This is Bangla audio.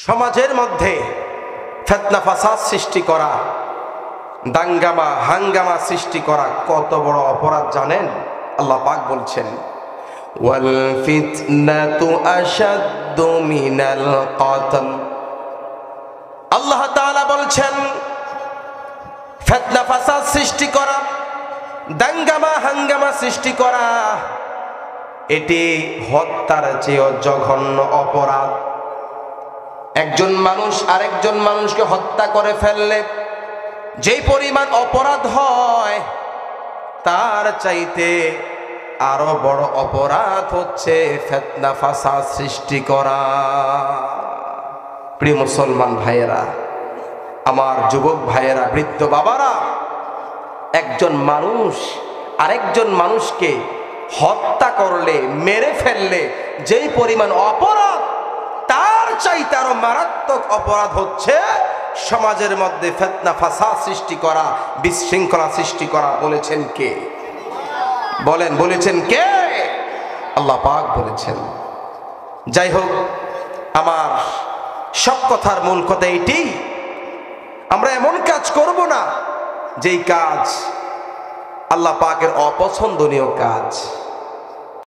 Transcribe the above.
সমাজের মধ্যে ফিতনা ফাসাদ সৃষ্টি করা, দাঙ্গামা হাঙ্গামা সৃষ্টি করা কত বড় অপরাধ জানেন? আল্লাহ পাক বলছেন, ওয়াল ফিতনাতু আশাদ্দু মিনাল কতল। আল্লাহ তাআলা বলছেন, ফিতনা ফাসাদ সৃষ্টি করা, দাঙ্গামা হাঙ্গামা সৃষ্টি করা এটি হত্যার চেয়েও জঘন্য অপরাধ। একজন মানুষ আরেকজন মানুষকে হত্যা করে ফেললে যেই পরিমাণ অপরাধ হয়, তার চাইতে আরো বড় অপরাধ হচ্ছে ফিতনা ফাসাদ সৃষ্টি করা। প্রিয় মুসলমান ভাইয়েরা, আমার যুবক ভাইয়েরা, বৃদ্ধ বাবারা, একজন মানুষ আরেকজন মানুষকে হত্যা করলে, মেরে ফেললে যেই পরিমাণ অপরাধ, তার চাইতে আরো মারাত্মক অপরাধ হচ্ছে সমাজের মধ্যে ফিতনা ফাসাদ সৃষ্টি করা, বিশৃঙ্খলা সৃষ্টি করা। বলেছেন কে? বলেন, বলেছেন কে? আল্লাহ পাক বলেছেন। যাই হোক, আমার সব কথার মূল কথা এটি, আমরা এমন কাজ করব না যেই কাজ আল্লাহ পাকের অপছন্দনীয় কাজ।